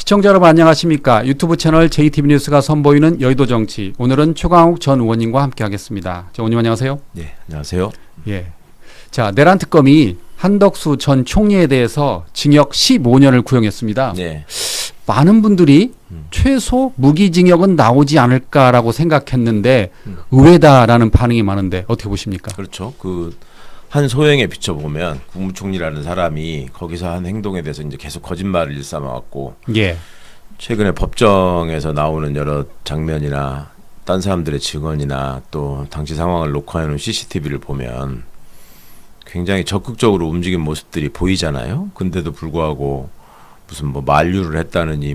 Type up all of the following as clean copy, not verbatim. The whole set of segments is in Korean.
시청자 여러분 안녕하십니까? 유튜브 채널 JTB 뉴스가 선보이는 여의도 정치. 오늘은 최광욱 전 의원님과 함께하겠습니다. 의원님 안녕하세요. 네, 안녕하세요. 예. 자, 내란 특검이 한덕수 전 총리에 대해서 징역 15년을 구형했습니다. 네. 많은 분들이 최소 무기징역은 나오지 않을까라고 생각했는데 의외다라는 반응이 많은데 어떻게 보십니까? 그렇죠. 한 소행에 비춰보면 국무총리라는 사람이 거기서 한 행동에 대해서 이제 계속 거짓말을 일삼아왔고, 예. 최근에 법정에서 나오는 여러 장면이나 딴 사람들의 증언이나 또 당시 상황을 녹화해놓은 CCTV를 보면 굉장히 적극적으로 움직인 모습들이 보이잖아요. 근데도 불구하고 무슨 뭐 만류를 했다느니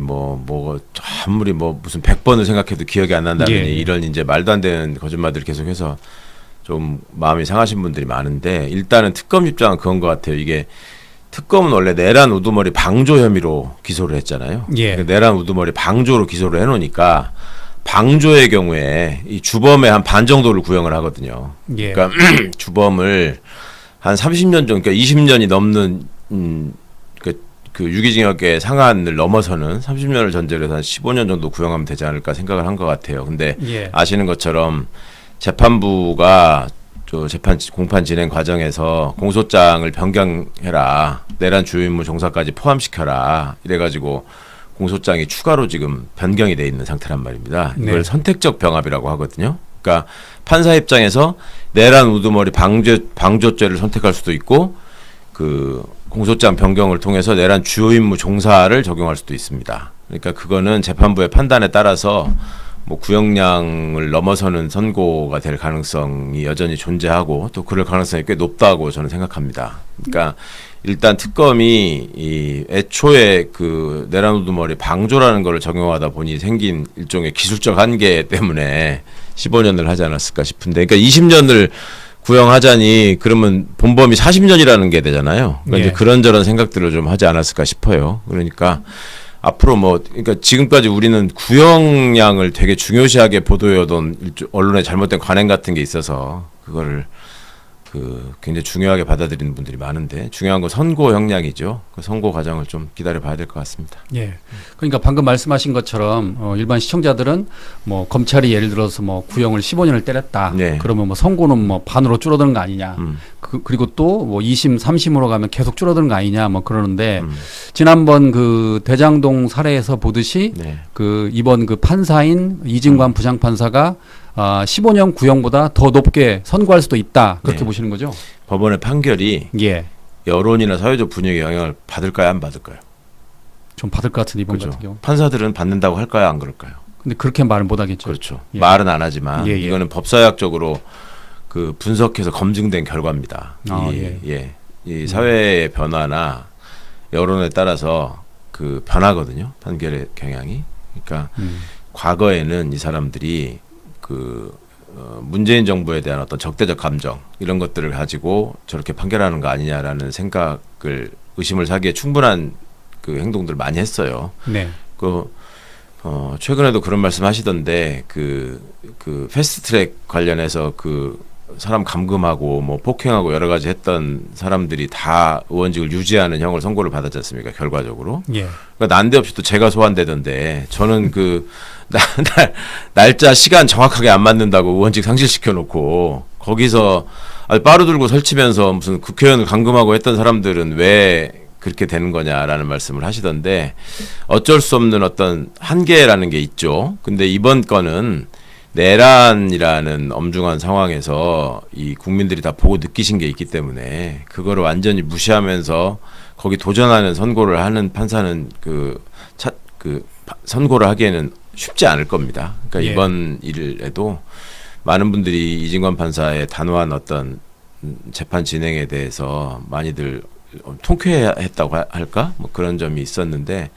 아무리 무슨 100번을 생각해도 기억이 안 난다느니 예. 이런 이제 말도 안 되는 거짓말들을 계속해서 좀 마음이 상하신 분들이 많은데, 일단은 특검 입장은 그건 것 같아요. 이게 특검은 원래 내란 우두머리 방조 혐의로 기소를 했잖아요. 예. 그러니까 내란 우두머리 방조로 기소를 해놓으니까 방조의 경우에 이 주범의 한 반 정도를 구형을 하거든요. 예. 그러니까 주범을 한 30년 정도, 그러니까 20년이 넘는 그 유기징역의 상한을 넘어서는 30년을 전제로 해서 한 15년 정도 구형하면 되지 않을까 생각을 한 것 같아요. 근데 예. 아시는 것처럼 재판부가 재판 공판 진행 과정에서 공소장을 변경해라, 내란 주요 임무 종사까지 포함시켜라 이래가지고 공소장이 추가로 지금 변경이 돼 있는 상태란 말입니다. 이걸 네. 선택적 병합이라고 하거든요. 그러니까 판사 입장에서 내란 우두머리 방조죄를 선택할 수도 있고, 그 공소장 변경을 통해서 내란 주요 임무 종사를 적용할 수도 있습니다. 그러니까 그거는 재판부의 판단에 따라서 뭐 구형량을 넘어서는 선고가 될 가능성이 여전히 존재하고 또 그럴 가능성이 꽤 높다고 저는 생각합니다. 그러니까 일단 특검이 이 애초에 그 내란 우두머리 방조라는 거를 적용하다 보니 생긴 일종의 기술적 한계 때문에 15년을 하지 않았을까 싶은데, 그러니까 20년을 구형하자니 그러면 본범이 40년이라는 게 되잖아요. 그러니까 예. 이제 그런저런 생각들을 좀 하지 않았을까 싶어요. 그러니까 앞으로 그러니까 지금까지 우리는 구형량을 되게 중요시하게 보도해오던 언론의 잘못된 관행 같은 게 있어서 그거를 굉장히 중요하게 받아들이는 분들이 많은데, 중요한 건 선고 형량이죠. 그 선고 과정을 좀 기다려 봐야 될 것 같습니다. 예. 그러니까 방금 말씀하신 것처럼 일반 시청자들은 뭐 검찰이 예를 들어서 뭐 구형을 15년을 때렸다. 네. 그러면 뭐 선고는 뭐 반으로 줄어드는 거 아니냐. 그리고 또 뭐 2심, 3심으로 가면 계속 줄어드는 거 아니냐 뭐 그러는데 지난번 그 대장동 사례에서 보듯이 네. 이번 그 판사인 이진관 부장판사가 15년 구형보다 더 높게 선고할 수도 있다. 그렇게 네. 보시는 거죠? 법원의 판결이 예. 여론이나 사회적 분위기에 영향을 받을까요, 안 받을까요? 좀 받을 것 같은 이번 그렇죠. 같은 경우. 판사들은 받는다고 할까요, 안 그럴까요? 근데 그렇게 말은 못 하겠죠. 그렇죠. 예. 말은 안 하지만 예. 이거는 법사학적으로 그 분석해서 검증된 결과입니다. 이 사회의 변화나 여론에 따라서 그 변하거든요, 판결의 경향이. 그러니까 과거에는 이 사람들이 문재인 정부에 대한 어떤 적대적 감정 이런 것들을 가지고 저렇게 판결하는 거 아니냐라는 생각을, 의심을 사기에 충분한 그 행동들을 많이 했어요. 네. 최근에도 그런 말씀 하시던데 패스트트랙 관련해서 사람 감금하고 뭐 폭행하고 여러 가지 했던 사람들이 다 의원직을 유지하는 형을 선고를 받았지 않습니까, 결과적으로. 예. 그러니까 난데없이 또 제가 소환되던데, 저는 날짜 시간 정확하게 안 맞는다고 의원직 상실시켜 놓고 거기서 빠루 들고 설치면서 무슨 국회의원을 감금하고 했던 사람들은 왜 그렇게 되는 거냐라는 말씀을 하시던데, 어쩔 수 없는 어떤 한계라는 게 있죠. 근데 이번 건은 내란이라는 엄중한 상황에서 이 국민들이 다 보고 느끼신 게 있기 때문에 그거를 완전히 무시하면서 거기 도전하는 선고를 하는 판사는 선고를 하기에는 쉽지 않을 겁니다. 그러니까 예. 이번 일에도 많은 분들이 이진관 판사의 단호한 어떤 재판 진행에 대해서 많이들 통쾌했다고 할까? 뭐 그런 점이 있었는데,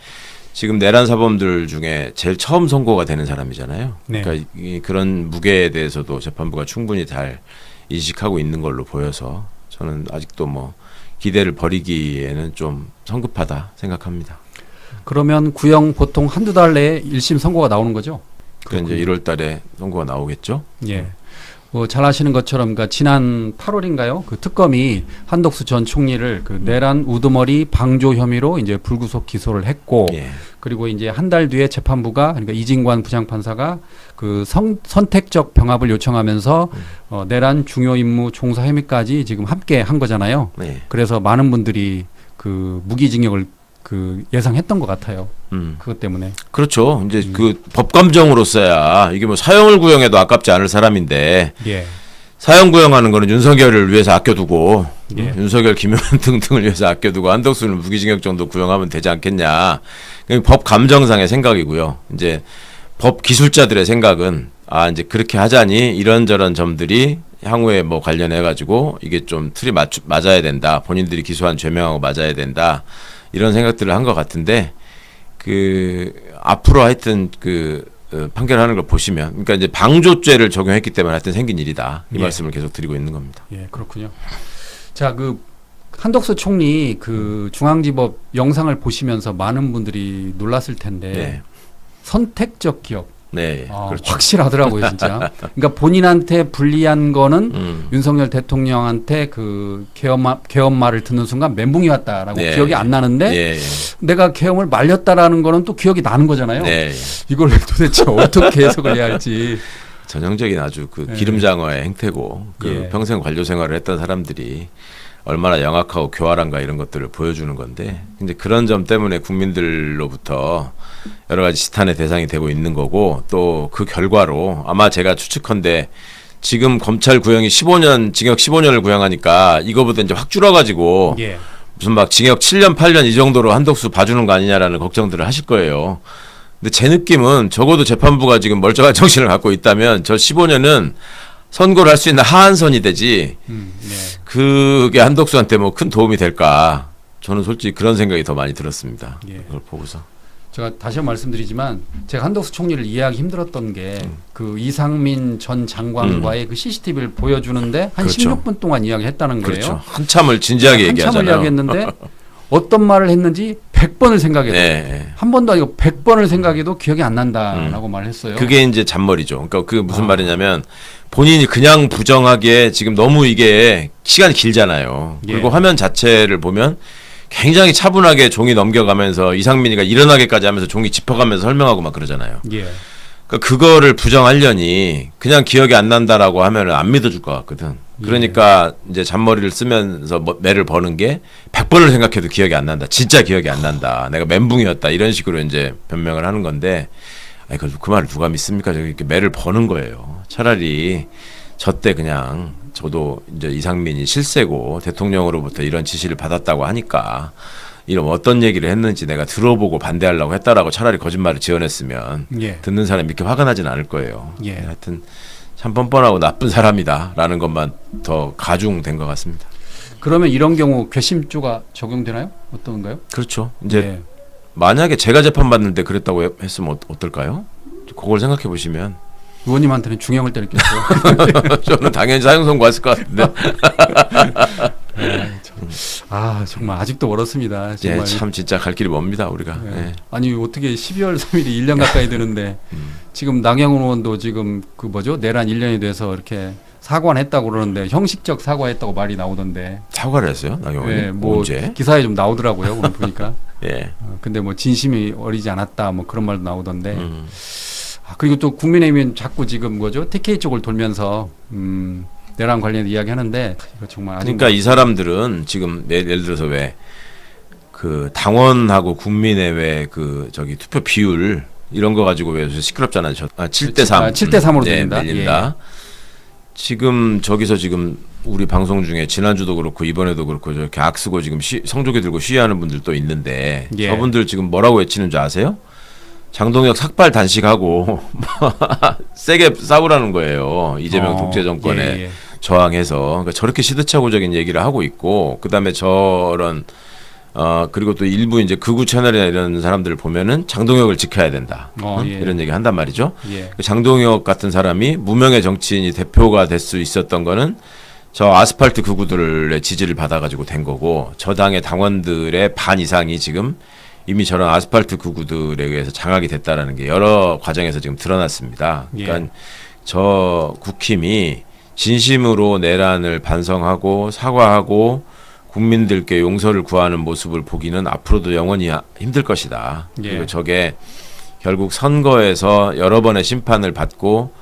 지금 내란 사범들 중에 제일 처음 선고가 되는 사람이잖아요. 네. 그러니까 그런 무게에 대해서도 재판부가 충분히 잘 인식하고 있는 걸로 보여서 저는 아직도 뭐 기대를 버리기에는 좀 성급하다 생각합니다. 그러면 구형 보통 한두 달 내에 1심 선고가 나오는 거죠? 그러니까 이제 1월 달에 선고가 나오겠죠. 예. 잘 아시는 것처럼 그러니까 지난 8월인가요? 그 특검이 한덕수 전 총리를 그 내란 우두머리 방조 혐의로 이제 불구속 기소를 했고, 예. 그리고 이제 한 달 뒤에 재판부가 그러니까 이진관 부장판사가 그 선택적 병합을 요청하면서 내란 중요 임무 종사 혐의까지 지금 함께 한 거잖아요. 네. 그래서 많은 분들이 그 무기징역을 그 예상했던 것 같아요. 그것 때문에. 그렇죠. 이제 그 법감정으로서야 이게 뭐 사형을 구형해도 아깝지 않을 사람인데 예. 사형 구형하는 거는 윤석열을 위해서 아껴두고 예. 윤석열, 김용현 등등을 위해서 아껴두고 한덕수는 무기징역 정도 구형하면 되지 않겠냐. 법 감정상의 생각이고요. 이제 법 기술자들의 생각은 이제 그렇게 하자니 이런저런 점들이 향후에 뭐 관련해 가지고 이게 좀 틀이 맞아야 된다. 본인들이 기소한 죄명하고 맞아야 된다. 이런 생각들을 한 것 같은데 그 앞으로 하여튼 판결하는 걸 보시면 그러니까 이제 방조죄를 적용했기 때문에 하여튼 생긴 일이다. 이 말씀을 계속 드리고 있는 겁니다. 예, 그렇군요. 자, 그 한덕수 총리 그 중앙지법 영상을 보시면서 많은 분들이 놀랐을 텐데 네. 선택적 기억. 네, 그렇죠. 확실하더라고요, 진짜. 그러니까 본인한테 불리한 거는 윤석열 대통령한테 그 계엄말을 듣는 순간 멘붕이 왔다라고 네. 기억이 안 나는데 네. 내가 계엄을 말렸다라는 거는 또 기억이 나는 거잖아요. 네. 이걸 도대체 어떻게 해석을 해야 할지. 전형적인 아주 그 기름장어의 행태고 예. 평생 관료 생활을 했던 사람들이 얼마나 영악하고 교활한가 이런 것들을 보여주는 건데 이제 그런 점 때문에 국민들로부터 여러 가지 지탄의 대상이 되고 있는 거고 또 그 결과로 아마 제가 추측컨대 지금 검찰 구형이 15년 징역 15년을 구형하니까 이거보다 이제 확 줄어가지고 예. 무슨 막 징역 7년 8년 이 정도로 한덕수 봐주는 거 아니냐라는 걱정들을 하실 거예요. 근데 제 느낌은 적어도 재판부가 지금 멀쩡한 정신을 갖고 있다면 저 15년은 선고를 할 수 있는 하한선이 되지 네. 그게 한덕수한테 뭐 큰 도움이 될까 저는 솔직히 그런 생각이 더 많이 들었습니다. 예. 그걸 보고서. 제가 다시 한번 말씀드리지만 제가 한덕수 총리를 이해하기 힘들었던 게 그 이상민 전 장관과의 그 CCTV를 보여주는데 한 그렇죠. 16분 동안 이야기했다는 거예요. 그렇죠. 한참을 진지하게 한참을 얘기하잖아요. 이야기했는데 어떤 말을 했는지 100번을 생각해도 네. 한 번도 아니고 100번을 생각해도 기억이 안 난다라고 말했어요. 그게 이제 잔머리죠. 그러니까 그게 무슨 말이냐면 본인이 그냥 부정하기에 지금 너무 이게 시간이 길잖아요. 예. 그리고 화면 자체를 보면 굉장히 차분하게 종이 넘겨가면서 이상민이가 일어나게까지 하면서 종이 짚어가면서 설명하고 막 그러잖아요. 예. 그러니까 그거를 부정하려니 그냥 기억이 안 난다라고 하면 안 믿어줄 것 같거든. 그러니까 이제 잔머리를 쓰면서 매를 버는 게 100번을 생각해도 기억이 안 난다. 진짜 기억이 안 난다. 내가 멘붕이었다. 이런 식으로 이제 변명을 하는 건데 아니 그 말을 누가 믿습니까? 저기 이렇게 매를 버는 거예요. 차라리 저때 그냥 저도 이제 이상민이 실세고 대통령으로부터 이런 지시를 받았다고 하니까 이런 어떤 얘기를 했는지 내가 들어보고 반대하려고 했다라고 차라리 거짓말을 지어냈으면 예. 듣는 사람이 이렇게 화가 나진 않을 거예요. 예. 하여튼 참 뻔뻔하고 나쁜 사람이다라는 것만 더 가중된 것 같습니다. 그러면 이런 경우 괘씸죄가 적용되나요? 어떤가요? 그렇죠. 이제 예. 만약에 제가 재판받는데 그랬다고 했으면 어떨까요? 그걸 생각해 보시면 의원님한테는 중형을 때렸겠죠. 저는 당연히 사형 선고했을 것 같은데. 정말 아직도 멀었습니다. 예, 정말. 참 진짜 갈 길이 멉니다 우리가. 예. 예. 아니 어떻게 12월 3일이 1년 가까이 되는데 지금 나경원 의원도 지금 그 뭐죠 내란 1년이 돼서 이렇게 사과는 했다고 그러는데 형식적 사과했다고 말이 나오던데. 사과를 했어요, 나경원이? 예, 뭐 언제? 기사에 좀 나오더라고요. 오늘 보니까. 예. 근데 뭐 진심이 어리지 않았다 뭐 그런 말도 나오던데. 그리고 또 국민의힘은 자꾸 지금 뭐죠 TK 쪽을 돌면서 내란 관련 이야기하는데 이거 정말 그러니까 이 사람들은 지금 예를 들어서 왜 그 당원하고 국민의회 그 저기 투표 비율 이런 거 가지고 왜 시끄럽잖아요. 7대3. 7대3으로 들린다. 밀린다. 지금 저기서 지금 우리 방송 중에 지난주도 그렇고 이번에도 그렇고 저렇게 악 쓰고 지금 성조기 들고 시위하는 분들 또 있는데 예. 저분들 지금 뭐라고 외치는 줄 아세요? 장동혁 삭발 단식하고 세게 싸우라는 거예요. 이재명 독재 정권에 예. 저항해서. 그러니까 저렇게 시대착오적인 얘기를 하고 있고 그다음에 저런 그리고 또 일부 이제 극우 채널이나 이런 사람들을 보면은 장동혁을 지켜야 된다. 예. 이런 얘기 한단 말이죠. 예. 장동혁 같은 사람이 무명의 정치인이 대표가 될 수 있었던 거는 저 아스팔트 극우들의 지지를 받아가지고 된 거고 저 당의 당원들의 반 이상이 지금 이미 저런 아스팔트 극우들에 의해서 장악이 됐다라는 게 여러 과정에서 지금 드러났습니다. 그러니까 예. 저 국힘이 진심으로 내란을 반성하고 사과하고 국민들께 용서를 구하는 모습을 보기는 앞으로도 영원히 힘들 것이다. 예. 그리고 저게 결국 선거에서 여러 번의 심판을 받고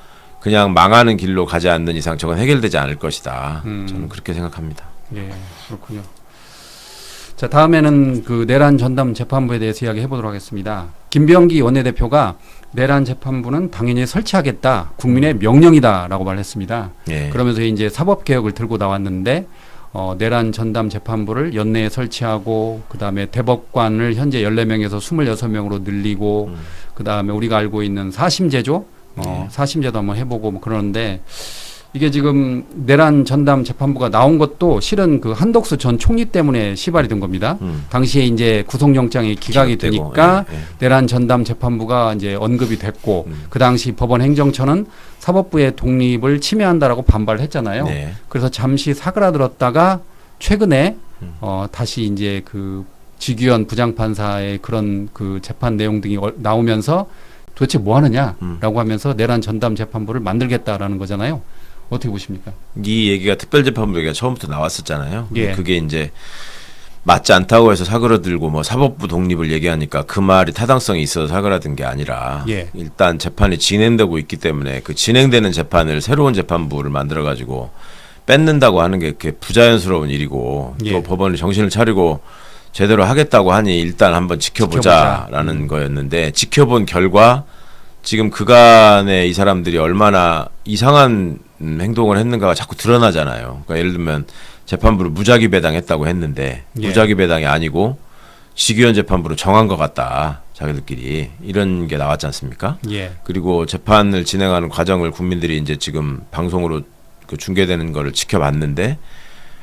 그냥 망하는 길로 가지 않는 이상 저건 해결되지 않을 것이다. 저는 그렇게 생각합니다. 예, 그렇군요. 자, 다음에는 그 내란 전담 재판부에 대해서 이야기해 보도록 하겠습니다. 김병기 원내대표가 내란 재판부는 당연히 설치하겠다. 국민의 명령이다라고 말했습니다. 예. 그러면서 이제 사법개혁을 들고 나왔는데 내란 전담 재판부를 연내에 설치하고 그다음에 대법관을 현재 14명에서 26명으로 늘리고 그다음에 우리가 알고 있는 사심제조 사심제도 한번 해보고 뭐 그러는데 이게 지금 내란 전담 재판부가 나온 것도 실은 그 한덕수 전 총리 때문에 시발이 된 겁니다. 당시에 이제 구속영장이 기각이 기각되고, 되니까 예. 내란 전담 재판부가 이제 언급이 됐고 그 당시 법원 행정처는 사법부의 독립을 침해한다라고 반발을 했잖아요. 네. 그래서 잠시 사그라들었다가 최근에 다시 이제 그 지규현 부장판사의 그런 그 재판 내용 등이 나오면서 도대체 뭐 하느냐라고 하면서 내란 전담 재판부를 만들겠다라는 거잖아요. 어떻게 보십니까? 이 얘기가 특별재판부 얘기가 처음부터 나왔었잖아요. 예. 그게 이제 맞지 않다고 해서 사그라들고 뭐 사법부 독립을 얘기하니까 그 말이 타당성이 있어서 사그라든 게 아니라 예. 일단 재판이 진행되고 있기 때문에 그 진행되는 재판을 새로운 재판부를 만들어 가지고 뺏는다고 하는 게 그렇게 부자연스러운 일이고 예. 또 법원이 정신을 차리고 제대로 하겠다고 하니 일단 한번 지켜보자라는 거였는데 지켜본 결과 지금 그간에 이 사람들이 얼마나 이상한 행동을 했는가가 자꾸 드러나잖아요. 그러니까 예를 들면 재판부를 무작위 배당했다고 했는데 예. 무작위 배당이 아니고 지규현 재판부로 정한 것 같다. 자기들끼리 이런 게 나왔지 않습니까? 예. 그리고 재판을 진행하는 과정을 국민들이 이제 지금 방송으로 그 중계되는 거를 지켜봤는데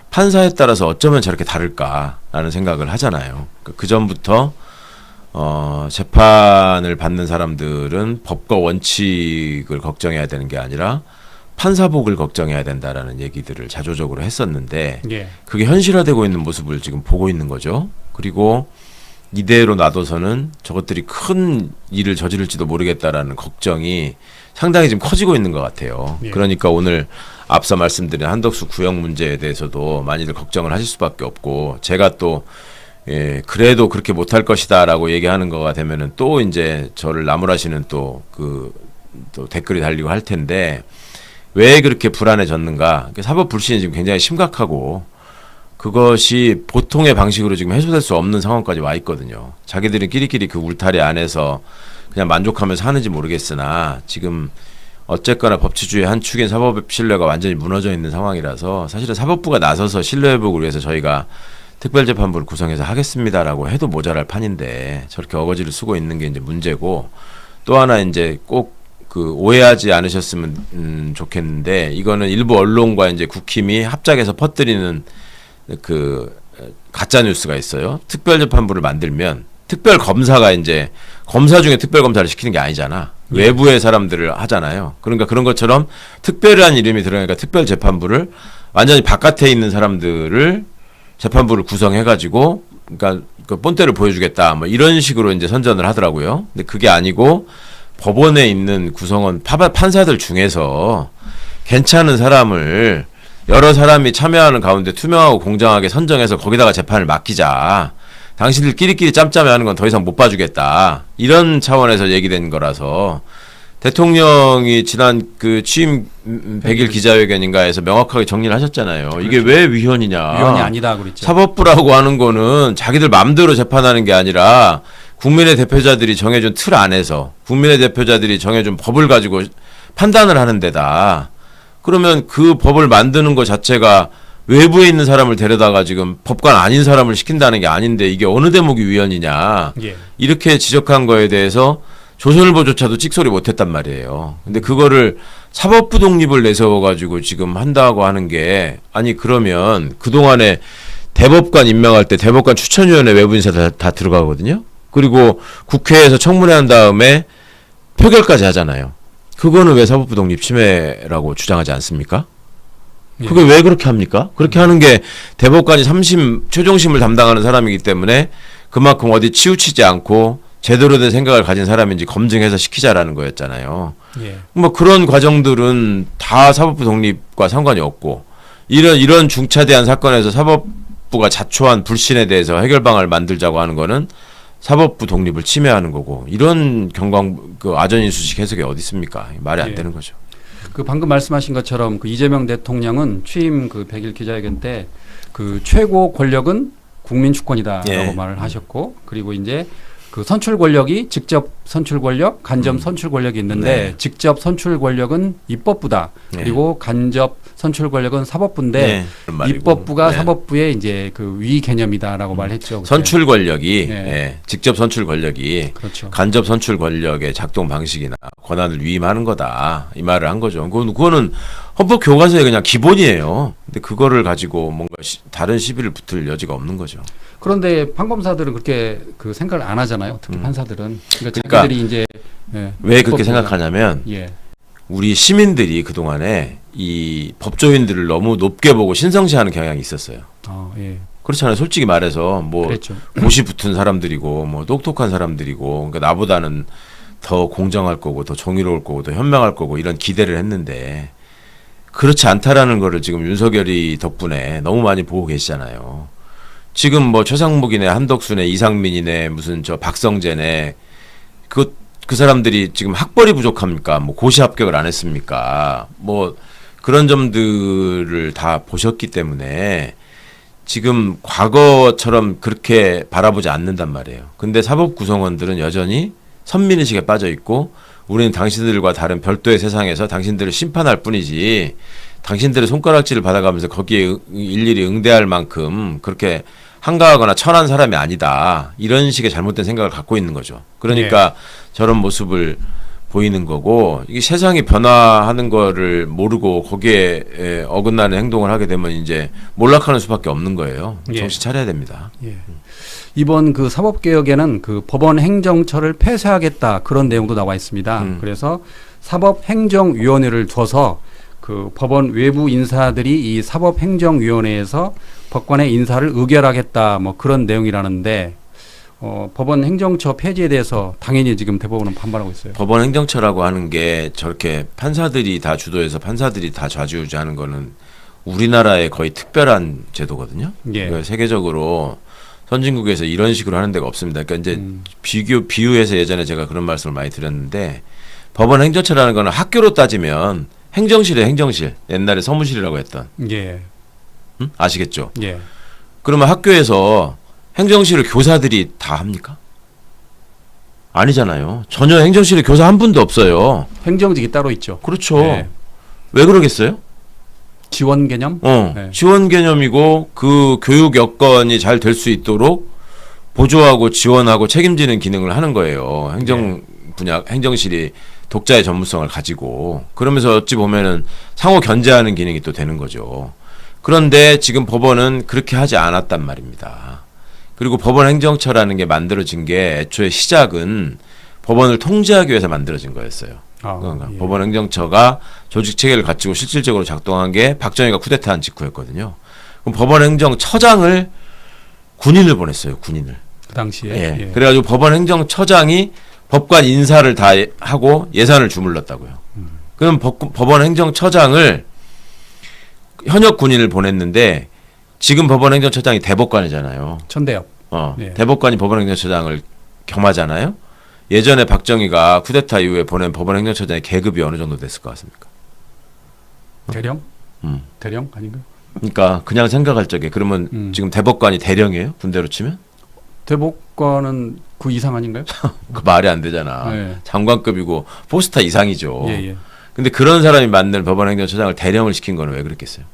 판사에 따라서 어쩌면 저렇게 다를까라는 생각을 하잖아요. 그 전부터 재판을 받는 사람들은 법과 원칙을 걱정해야 되는 게 아니라 판사복을 걱정해야 된다라는 얘기들을 자조적으로 했었는데 예. 그게 현실화되고 있는 모습을 지금 보고 있는 거죠. 그리고 이대로 놔둬서는 저것들이 큰 일을 저지를지도 모르겠다라는 걱정이 상당히 지금 커지고 있는 것 같아요. 예. 그러니까 오늘 앞서 말씀드린 한덕수 구형 문제에 대해서도 많이들 걱정을 하실 수밖에 없고 제가 또 그래도 그렇게 못할 것이다라고 얘기하는 거가 되면은 또 이제 저를 나무라시는 또 댓글이 달리고 할 텐데 왜 그렇게 불안해졌는가? 사법 불신이 지금 굉장히 심각하고 그것이 보통의 방식으로 지금 해소될 수 없는 상황까지 와 있거든요. 자기들은 끼리끼리 그 울타리 안에서 그냥 만족하면서 하는지 모르겠으나 지금 어쨌거나 법치주의 한 축인 사법 신뢰가 완전히 무너져 있는 상황이라서 사실은 사법부가 나서서 신뢰 회복을 위해서 저희가 특별재판부를 구성해서 하겠습니다라고 해도 모자랄 판인데 저렇게 어거지를 쓰고 있는 게 이제 문제고 또 하나 이제 꼭 그 오해하지 않으셨으면 좋겠는데 이거는 일부 언론과 이제 국힘이 합작해서 퍼뜨리는 그 가짜 뉴스가 있어요. 특별재판부를 만들면 특별검사가 이제 검사 중에 특별검사를 시키는 게 아니잖아. 외부의 사람들을 하잖아요. 그러니까 그런 것처럼 특별한 이름이 들어가니까 특별재판부를 완전히 바깥에 있는 사람들을 재판부를 구성해가지고 그러니까 그 본때를 보여주겠다 뭐 이런 식으로 이제 선전을 하더라고요. 근데 그게 아니고 법원에 있는 구성원 판사들 중에서 괜찮은 사람을 여러 사람이 참여하는 가운데 투명하고 공정하게 선정해서 거기다가 재판을 맡기자. 당신들 끼리끼리 짬짬이 하는 건 더 이상 못 봐주겠다. 이런 차원에서 얘기된 거라서 대통령이 지난 그 취임 100일 기자회견인가에서 명확하게 정리를 하셨잖아요. 그렇죠. 이게 왜 위헌이냐. 위헌이 아니다 그랬죠. 사법부라고 하는 거는 자기들 마음대로 재판하는 게 아니라 국민의 대표자들이 정해준 틀 안에서 국민의 대표자들이 정해준 법을 가지고 판단을 하는 데다. 그러면 그 법을 만드는 것 자체가 외부에 있는 사람을 데려다가 지금 법관 아닌 사람을 시킨다는 게 아닌데 이게 어느 대목이 위헌이냐. 예. 이렇게 지적한 거에 대해서 조선일보조차도 찍소리 못했단 말이에요. 근데 그거를 사법부 독립을 내세워가지고 지금 한다고 하는 게 아니 그러면 그동안에 대법관 임명할 때 대법관 추천위원회 외부 인사 다 들어가거든요. 그리고 국회에서 청문회 한 다음에 표결까지 하잖아요. 그거는 왜 사법부 독립 침해라고 주장하지 않습니까? 그게 왜 그렇게 합니까? 그렇게 하는 게 대법관이 3심 최종심을 담당하는 사람이기 때문에 그만큼 어디 치우치지 않고 제대로 된 생각을 가진 사람인지 검증해서 시키자라는 거였잖아요. 예. 뭐 그런 과정들은 다 사법부 독립과 상관이 없고 이런 중차대한 사건에서 사법부가 자초한 불신에 대해서 해결 방안을 만들자고 하는 거는 사법부 독립을 침해하는 거고 이런 그 아전인수식 해석이 어디 있습니까? 말이 안 예. 되는 거죠. 그 방금 말씀하신 것처럼 그 이재명 대통령은 취임 그 100일 기자회견 때 그 최고 권력은 국민 주권이다라고 예. 말을 하셨고 그리고 이제 그 선출 권력이 직접 선출 권력, 간접 선출 권력이 있는데 네. 직접 선출 권력은 입법부다. 네. 그리고 간접 선출 권력은 사법부인데 네, 그런 말이고. 입법부가 네. 사법부의 이제 그 위 개념이다라고 말했죠. 그때. 선출 권력이 네. 예, 직접 선출 권력이 그렇죠. 간접 선출 권력의 작동 방식이나 권한을 위임하는 거다 이 말을 한 거죠. 그거는 헌법 교과서의 그냥 기본이에요. 근데 그거를 가지고 뭔가 다른 시비를 붙을 여지가 없는 거죠. 그런데 판검사들은 그렇게 그 생각을 안 하잖아요. 특히 판사들은. 그러니까 그러니까 자기들이 이제 예, 왜 그렇게 입법부가- 생각하냐면 예. 우리 시민들이 그동안에 이 법조인들을 너무 높게 보고 신성시하는 경향이 있었어요. 예. 그렇잖아요. 솔직히 말해서 뭐 그랬죠. 고시 붙은 사람들이고 뭐 똑똑한 사람들이고 그러니까 나보다는 더 공정할 거고 더 정의로울 거고 더 현명할 거고 이런 기대를 했는데 그렇지 않다라는 거를 지금 윤석열이 덕분에 너무 많이 보고 계시잖아요. 지금 뭐 최상목이네 한덕수네 이상민이네 무슨 저 박성재네 그 사람들이 지금 학벌이 부족합니까? 뭐 고시 합격을 안 했습니까? 뭐 그런 점들을 다 보셨기 때문에 지금 과거처럼 그렇게 바라보지 않는단 말이에요. 근데 사법 구성원들은 여전히 선민의식에 빠져 있고 우리는 당신들과 다른 별도의 세상에서 당신들을 심판할 뿐이지 당신들의 손가락질을 받아가면서 거기에 일일이 응대할 만큼 그렇게 한가하거나 천한 사람이 아니다. 이런 식의 잘못된 생각을 갖고 있는 거죠. 그러니까 저런 모습을 보이는 거고 이게 세상이 변화하는 거를 모르고 거기에 어긋나는 행동을 하게 되면 이제 몰락하는 수밖에 없는 거예요. 예. 정신 차려야 됩니다. 예. 이번 그 사법개혁에는 그 법원 행정처를 폐쇄하겠다 그런 내용도 나와 있습니다. 그래서 사법행정위원회를 둬서 그 법원 외부 인사들이 이 사법행정위원회에서 법관의 인사를 의결하겠다 뭐 그런 내용이라는데 법원 행정처 폐지에 대해서 당연히 지금 대법원은 반발하고 있어요. 법원 행정처라고 하는 게 저렇게 판사들이 다 주도해서 판사들이 다 좌지우지하는 거는 우리나라의 거의 특별한 제도거든요. 예. 그러니까 세계적으로 선진국에서 이런 식으로 하는 데가 없습니다. 그러니까 이제 비유해서 예전에 제가 그런 말씀을 많이 드렸는데 법원 행정처라는 거는 학교로 따지면 행정실에 행정실 옛날에 서무실이라고 했던 예. 아시겠죠? 예. 그러면 학교에서 행정실을 교사들이 다 합니까? 아니잖아요. 전혀 행정실에 교사 한 분도 없어요. 행정직이 따로 있죠. 그렇죠. 예. 왜 그러겠어요? 지원 개념? 네. 지원 개념이고 그 교육 여건이 잘 될 수 있도록 보조하고 지원하고 책임지는 기능을 하는 거예요. 행정 분야 행정실이 독자의 전문성을 가지고 그러면서 어찌 보면은 상호 견제하는 기능이 또 되는 거죠. 그런데 지금 법원은 그렇게 하지 않았단 말입니다. 그리고 법원 행정처라는 게 만들어진 게 애초에 시작은 법원을 통제하기 위해서 만들어진 거였어요. 그러니까 예. 법원 행정처가 조직 체계를 갖추고 실질적으로 작동한 게 박정희가 쿠데타한 직후였거든요. 그럼 법원 행정처장을 군인을 보냈어요. 군인을. 그 당시에. 예. 예. 그래가지고 법원 행정처장이 법관 인사를 다 하고 예산을 주물렀다고요. 그럼 법원 행정처장을 현역 군인을 보냈는데 지금 법원 행정처장이 대법관이잖아요. 천대엽. 예. 대법관이 법원 행정처장을 겸하잖아요. 예전에 박정희가 쿠데타 이후에 보낸 법원 행정처장의 계급이 어느 정도 됐을 것 같습니까? 대령? 대령 아닌가요? 그러니까 그냥 생각할 적에 그러면 지금 대법관이 대령이에요? 군대로 치면? 대법관은 그 이상 아닌가요? 그 말이 안 되잖아. 네. 장관급이고 포스타 이상이죠. 예, 예. 근데 그런 사람이 만든 법원 행정처장을 대령을 시킨 거는 왜 그랬겠어요?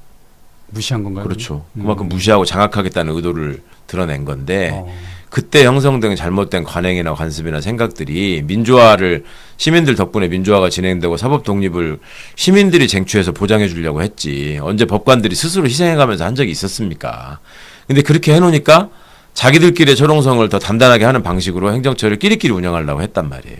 무시한 건가요? 그렇죠. 그만큼 무시하고 장악하겠다는 의도를 드러낸 건데 어. 그때 형성된 잘못된 관행이나 관습이나 생각들이 민주화를 시민들 덕분에 민주화가 진행되고 사법 독립을 시민들이 쟁취해서 보장해 주려고 했지 언제 법관들이 스스로 희생해가면서 한 적이 있었습니까? 근데 그렇게 해놓으니까 자기들끼리의 철옹성을 더 단단하게 하는 방식으로 행정처를 끼리끼리 운영하려고 했단 말이에요.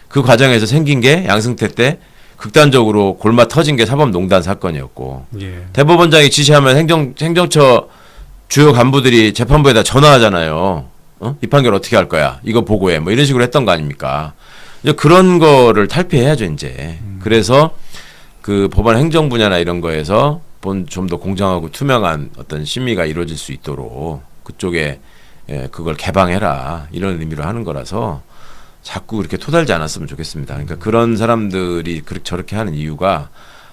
그 과정에서 생긴 게 양승태 때 극단적으로 골마 터진 게 사법농단 사건이었고 예. 대법원장이 지시하면 행정처 주요 간부들이 재판부에다 전화하잖아요. 이 판결 어떻게 할 거야? 이거 보고해. 뭐 이런 식으로 했던 거 아닙니까? 이제 그런 거를 탈피해야죠, 이제. 그래서 그 법원 행정 분야나 이런 거에서 좀 더 공정하고 투명한 어떤 심의가 이루어질 수 있도록 그쪽에 그걸 개방해라 이런 의미로 하는 거라서 자꾸 이렇게 토달지 않았으면 좋겠습니다. 그러니까 그런 사람들이 그렇게 저렇게 하는 이유가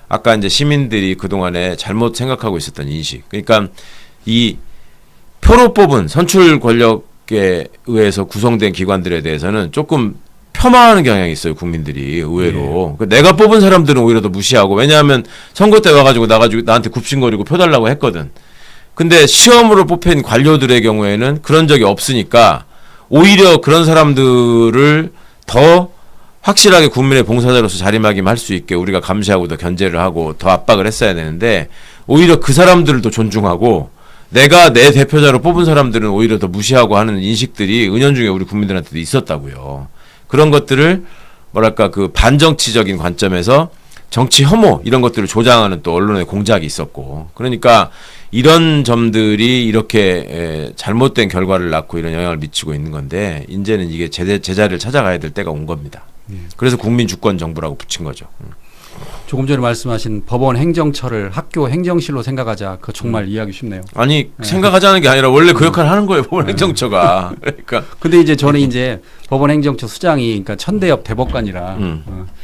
아까 이제 시민들이 그동안에 잘못 생각하고 있었던 인식. 그러니까 이 표로 뽑은 선출 권력에 의해서 구성된 기관들에 대해서는 조금 폄하하는 경향이 있어요. 국민들이 의외로. 그러니까 내가 뽑은 사람들은 오히려 더 무시하고 왜냐하면 선거 때 와가지고 나한테 굽신거리고 표 달라고 했거든. 근데 시험으로 뽑힌 관료들의 경우에는 그런 적이 없으니까 오히려 그런 사람들을 더 확실하게 국민의 봉사자로서 자리매김할 수 있게 우리가 감시하고 더 견제를 하고 더 압박을 했어야 되는데 오히려 그 사람들을 더 존중하고 내가 내 대표자로 뽑은 사람들은 오히려 더 무시하고 하는 인식들이 은연중에 우리 국민들한테도 있었다고요. 그런 것들을 뭐랄까 그 반정치적인 관점에서 정치 혐오 이런 것들을 조장하는 또 언론의 공작이 있었고 그러니까 이런 점들이 이렇게 잘못된 결과를 낳고 이런 영향을 미치고 있는 건데 이제는 이게 제자리를 찾아가야 될 때가 온 겁니다. 그래서 국민 주권 정부라고 붙인 거죠. 조금 전에 말씀하신 법원 행정처를 학교 행정실로 생각하자. 그거 정말 이해하기 쉽네요. 아니 생각하자는 게 아니라 원래 그 역할을 하는 거예요. 법원 행정처가. 그러니까 근데 이제 저는 이제 법원 행정처 수장이 그러니까 천대엽 대법관이라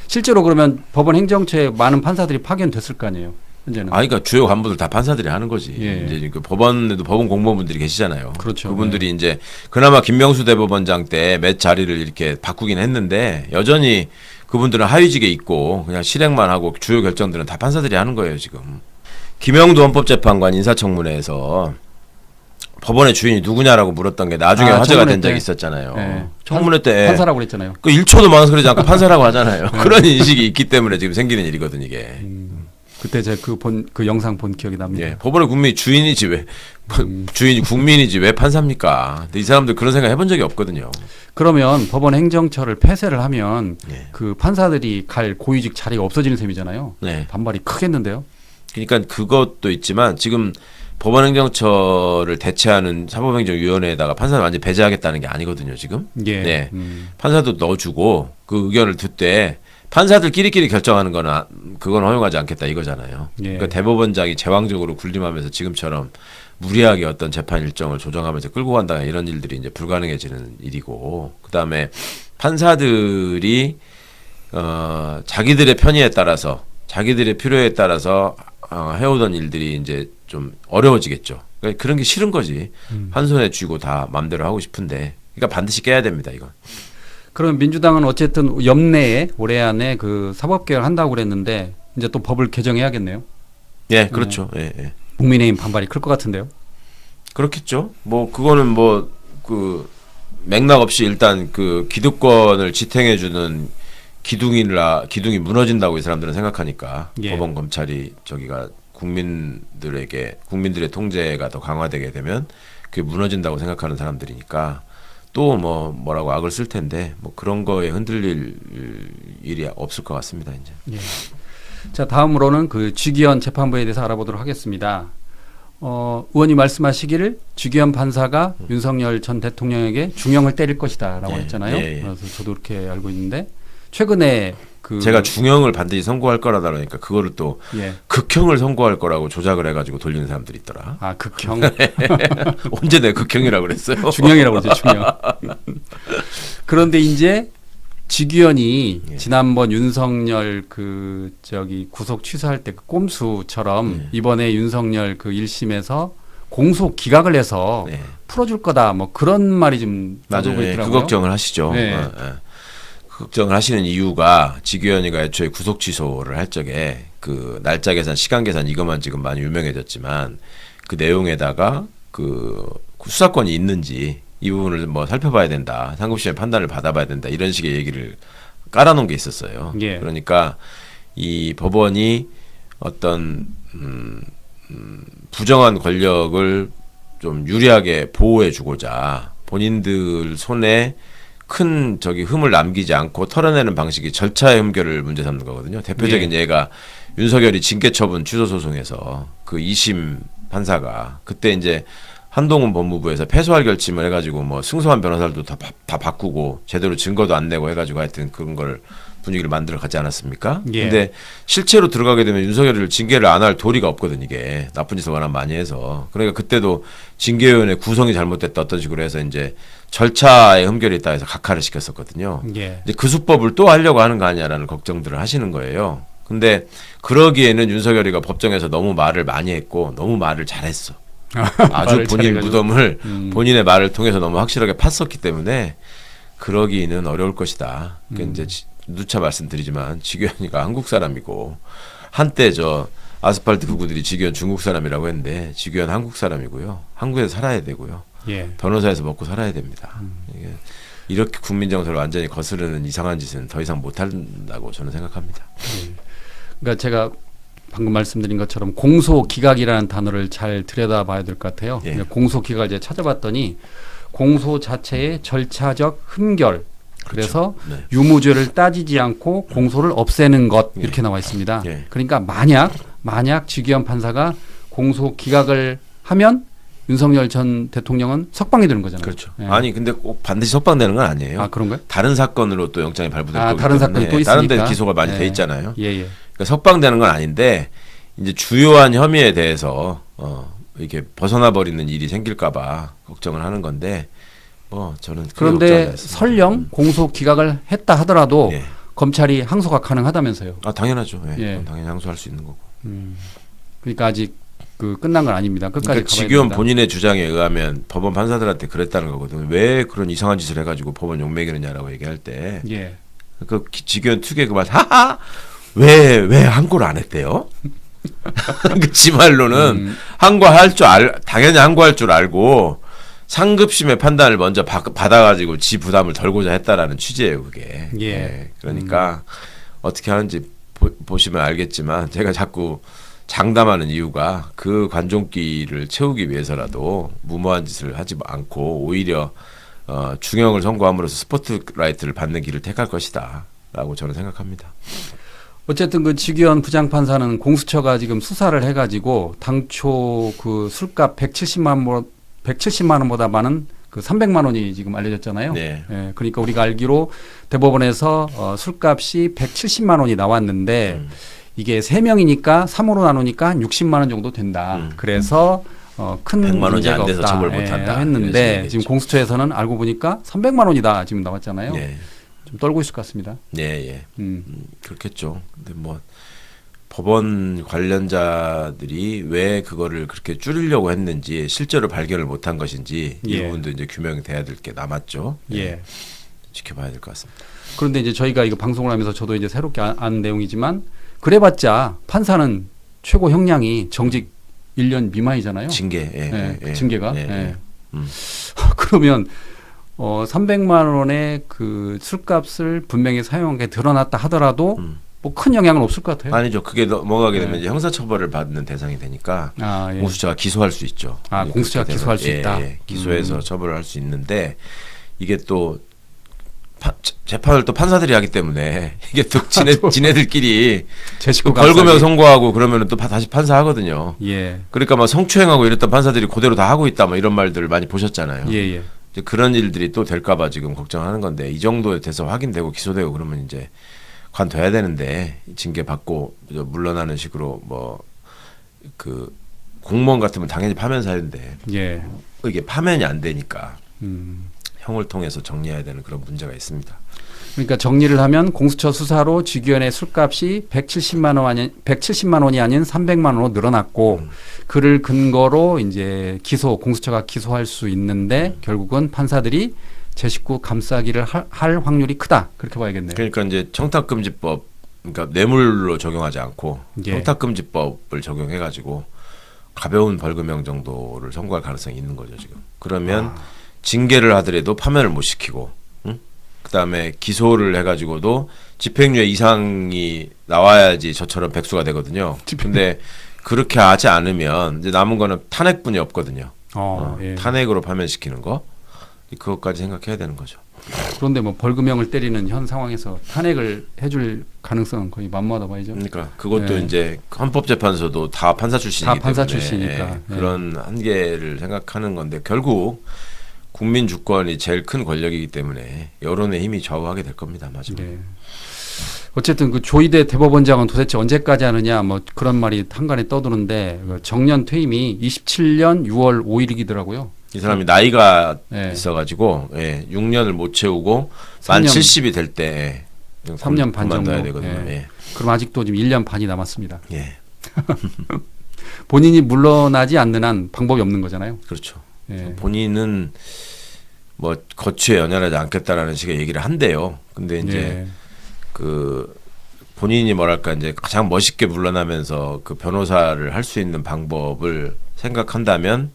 실제로 그러면 법원 행정처에 많은 판사들이 파견됐을 거 아니에요. 현재는. 그러니까 주요 간부들 다 판사들이 하는 거지. 예. 이제 그 법원에도 법원 공무원분들이 계시잖아요. 그렇죠. 그분들이 이제 그나마 김명수 대법원장 때 몇 자리를 이렇게 바꾸긴 했는데 여전히 그분들은 하위직에 있고 그냥 실행만 하고 주요 결정들은 다 판사들이 하는 거예요 지금. 김영두 헌법재판관 인사청문회에서 법원의 주인이 누구냐라고 물었던 게 나중에 화제가 된 적이 있었잖아요. 네. 청문회 때 판사라고 그랬잖아요. 그 1초도 망설이지 않고 판사라고 하잖아요. 그런 인식이 있기 때문에 지금 생기는 일이거든 이게. 그때 제가 그 영상 본 기억이 납니다. 예, 법원의 국민이 주인이지 왜 주인이 국민이지 왜 판사입니까? 근데 이 사람들 그런 생각 해본 적이 없거든요. 그러면 법원 행정처를 폐쇄를 하면 네. 그 판사들이 갈 고위직 자리가 없어지는 셈이잖아요. 네. 반발이 크겠는데요. 그러니까 그것도 있지만 지금 법원 행정처를 대체하는 사법행정위원회에다가 판사를 완전히 배제하겠다는 게 아니거든요. 지금. 예. 네. 판사도 넣어주고 그 의견을 듣되 판사들끼리끼리 결정하는 거는 그건 허용하지 않겠다 이거잖아요. 예. 그러니까 대법원장이 제왕적으로 군림하면서 지금처럼 무리하게 어떤 재판 일정을 조정하면서 끌고 간다는 이런 일들이 이제 불가능해지는 일이고 그다음에 판사들이 자기들의 편의에 따라서 자기들의 필요에 따라서 해오던 일들이 이제 좀 어려워지겠죠. 그러니까 그런 게 싫은 거지. 한 손에 쥐고 다 마음대로 하고 싶은데 그러니까 반드시 깨야 됩니다 이건. 그럼 민주당은 어쨌든 연내에 올해 안에 그 사법개혁을 한다고 그랬는데 이제 또 법을 개정해야겠네요. 예, 그렇죠. 예, 예. 국민의힘 반발이 클 것 같은데요. 그렇겠죠. 뭐 그거는 뭐 그 맥락 없이 일단 그 기득권을 지탱해주는 기둥이 무너진다고 이 사람들은 생각하니까 예. 법원 검찰이 저기가 국민들의 통제가 더 강화되게 되면 그게 무너진다고 생각하는 사람들이니까. 또 뭐라고 악을 쓸 텐데 뭐 그런 거에 흔들릴 일이 없을 것 같습니다 이제. 예. 자 다음으로는 그 쥐기현 재판부에 대해서 알아보도록 하겠습니다. 의원이 말씀하시기를 쥐기현 판사가 윤석열 전 대통령에게 중형을 때릴 것이다라고 예. 했잖아요. 예, 예. 그래서 저도 그렇게 알고 있는데 최근에 그 제가 중형을 반드시 선고할 거라다 그러니까 그거를 또 예. 극형을 선고할 거라고 조작을 해가지고 돌리는 사람들이 있더라. 아 극형 언제 내가 극형이라고 그랬어요? 중형이라고 그러죠 중형. 그런데 이제 쥐기현이 예. 지난번 윤석열 그 저기 구속 취소할 때 그 꼼수처럼 예. 이번에 윤석열 그 1심에서 공소 기각을 해서 네. 풀어줄 거다 뭐 그런 말이 좀 맞아요. 나오고 예, 있더라고요. 그 걱정을 하시죠. 네. 그 걱정을 하시는 이유가 쥐기현이가 애초에 구속 취소를 할 적에 그 날짜 계산, 시간 계산 이것만 지금 많이 유명해졌지만 그 내용에다가 그 수사권이 있는지 이 부분을 뭐 살펴봐야 된다. 상급심의 판단을 받아봐야 된다. 이런 식의 얘기를 깔아놓은 게 있었어요. 예. 그러니까 이 법원이 어떤 부정한 권력을 좀 유리하게 보호해주고자 본인들 손에 큰 흠을 남기지 않고 털어내는 방식이 절차의 흠결을 문제 삼는 거거든요. 대표적인 예가 윤석열이 징계처분 취소 소송에서 그 2심 판사가 그때 이제 한동훈 법무부에서 패소할 결심을 해가지고 뭐 승소한 변호사들도 다 바꾸고 제대로 증거도 안 내고 해가지고 하여튼 그런 걸 분위기를 만들어 가지 않았습니까? 예. 근데 실제로 들어가게 되면 윤석열을 징계를 안 할 도리가 없거든 이게 나쁜 짓을 워낙 많이 해서 그러니까 그때도 징계위원회 구성이 잘못됐다 어떤 식으로 해서 이제 절차에 흠결이 있다 해서 각하를 시켰었거든요. 예. 이제 그 수법을 또 하려고 하는 거 아니냐라는 걱정들을 하시는 거예요. 근데 그러기에는 윤석열이가 법정에서 너무 말을 많이 했고 너무 말을 잘했어. 아주 말을 본인 잘해가지고. 무덤을 본인의 말을 통해서 너무 확실하게 팠었기 때문에 그러기는 어려울 것이다. 그러니까 이제 누차 말씀드리지만 지규현이가 한국 사람이고 한때 저 아스팔트 부부들이 지규현 중국 사람이라고 했는데 지규현 한국 사람이고요. 한국에서 살아야 되고요. 예. 변호사에서 먹고 살아야 됩니다. 이게 이렇게 국민 정서를 완전히 거스르는 이상한 짓은 더 이상 못한다고 저는 생각합니다. 그러니까 제가 방금 말씀드린 것처럼 공소기각이라는 단어를 잘 들여다봐야 될 것 같아요. 예. 그러니까 공소기각을 이제 찾아봤더니 공소 자체의 절차적 흠결 그래서 네. 유무죄를 따지지 않고 공소를 없애는 것 이렇게 나와 있습니다. 예. 그러니까 만약 지규현 판사가 공소기각을 하면 윤석열 전 대통령은 석방이 되는 거잖아요. 그렇죠. 예. 아니 근데 꼭 반드시 석방되는 건 아니에요. 아 그런가요? 다른 사건으로 또 영장이 발부될 거기 다른 때문에 사건이 또 있으니까. 다른 데 기소가 많이 예. 돼 있잖아요. 예. 그러니까 석방되는 건 아닌데 이제 주요한 혐의에 대해서 이렇게 벗어나 버리는 일이 생길까봐 걱정을 하는 건데 뭐 저는 그게 걱정하지 그런데 않습니다. 설령 공소기각을 했다 하더라도 예. 검찰이 항소가 가능하다면서요. 아 당연하죠. 예. 예. 그건 당연히 항소할 수 있는 거고. 그러니까 아직 그 끝난 건 아닙니다. 끝까지 그러니까 가봐야 지규현 됩니다. 본인의 주장에 의하면 법원 판사들한테 그랬다는 거거든요. 왜 그런 이상한 짓을 해가지고 법원 욕먹이느냐라고 얘기할 때 예. 그 지규현 특유의 그 말, 하하, 왜 항고를 안 했대요? 그 지 말로는 항고할 줄 당연히 항고할 줄 알고 상급심의 판단을 먼저 받아가지고 지 부담을 덜고자 했다라는 취지예요, 그게. 예. 그러니까 어떻게 하는지 보시면 알겠지만 제가 자꾸 장담하는 이유가 그 관종기를 채우기 위해서라도 무모한 짓을 하지 않고 오히려 중형을 선고함으로써 스포트라이트를 받는 길을 택할 것이다라고 저는 생각합니다. 어쨌든 그 지규현 부장판사는 공수처가 지금 수사를 해가지고 당초 그 술값 170만 원보다 많은 그 300만 원이 지금 알려졌잖아요. 네. 예, 그러니까 우리가 알기로 대법원에서 술값이 170만 원이 나왔는데 이게 3명이니까 3으로 나누니까 한 60만 원 정도 된다. 그래서 큰 100만 원이 문제가 안 돼서 없다. 처벌 못한다. 이런 했는데 식이겠죠. 지금 공수처에서는 알고 보니까 300만 원이다 지금 나왔잖아요. 네. 좀 떨고 있을 것 같습니다. 예. 그렇겠죠. 근데 뭐 법원 관련자들이 왜 그거를 그렇게 줄이려고 했는지 실제로 발견을 못한 것인지 이 예. 부분도 이제 규명이 돼야 될 게 남았죠. 예. 지켜봐야 될 것 같습니다. 그런데 이제 저희가 이거 방송을 하면서 저도 이제 새롭게 아는 내용이지만 그래봤자 판사는 최고 형량이 정직 1년 미만이잖아요. 징계, 예, 징계가. 예. 예. 그러면 300만 원의 그 술값을 분명히 사용한 게 드러났다 하더라도 뭐 큰 영향은 없을 것 같아요. 아니죠. 그게 넘어가게 되면 네. 이제 형사처벌을 받는 대상이 되니까 예. 공수처가 기소할 수 있죠. 아, 이제 공수처가 그렇게 기소할 되면, 수 있다. 기소해서 처벌을 할 수 있는데 이게 또 재판을 또 판사들이 하기 때문에 이게 또 지네들끼리 제 식구 벌금형 선고하고 그러면은 또 다시 판사하거든요. 예. 그러니까 막 성추행하고 이랬던 판사들이 그대로 다 하고 있다 뭐 이런 말들을 많이 보셨잖아요. 예. 이제 그런 일들이 또 될까봐 지금 걱정하는 건데 이 정도에 돼서 확인되고 기소되고 그러면 이제 관둬야 되는데 징계 받고 물러나는 식으로 뭐 그 공무원 같으면 당연히 파면 사유인데 예. 이게 파면이 안 되니까 음. 형을 통해서 정리해야 되는 그런 문제가 있습니다. 그러니까 정리를 하면 공수처 수사로 지규현의 술값이 170만 원이 아닌 300만 원으로 늘어났고 그를 근거로 이제 공수처가 기소할 수 있는데 결국은 판사들이 제 식구 감싸기를 할 확률이 크다. 그렇게 봐야겠네요. 그러니까 이제 청탁금지법 그러니까 뇌물로 적용하지 않고 예. 청탁금지법을 적용해가지고 가벼운 벌금형 정도를 선고할 가능성이 있는 거죠 지금. 그러면 징계를 하더라도 파면을 못 시키고, 그다음에 기소를 해가지고도 집행유예 이상이 나와야지 저처럼 백수가 되거든요. 근데 그렇게 하지 않으면 이제 남은 거는 탄핵뿐이 없거든요. 예. 탄핵으로 파면시키는 거 그것까지 생각해야 되는 거죠. 그런데 뭐 벌금형을 때리는 현 상황에서 탄핵을 해줄 가능성은 거의 만무하다 봐야죠. 그러니까 그것도 예. 이제 헌법재판소도 다 판사 출신이기 다 판사 때문에 출신이니까. 예. 그런 한계를 생각하는 건데 결국 국민 주권이 제일 큰 권력이기 때문에 여론의 힘이 좌우하게 될 겁니다. 마지막에. 네. 어쨌든 그 조희대 대법원장은 도대체 언제까지 하느냐 뭐 그런 말이 한간에 떠도는데 그 정년 퇴임이 27년 6월 5일이더라고요. 이 사람이 나이가 네. 있어가지고 6년을 못 채우고 만 3년. 70이 될 때 3년 반 정도. 그만둬야 되거든요. 예. 그럼 아직도 지금 1년 반이 남았습니다. 예. 본인이 물러나지 않는 한 방법이 없는 거잖아요. 그렇죠. 예. 본인은 뭐 거취에 연연하지 않겠다라는 식의 얘기를 한대요. 근데 이제 예. 그 본인이 뭐랄까 이제 가장 멋있게 물러나면서 그 변호사를 할 수 있는 방법을 생각한다면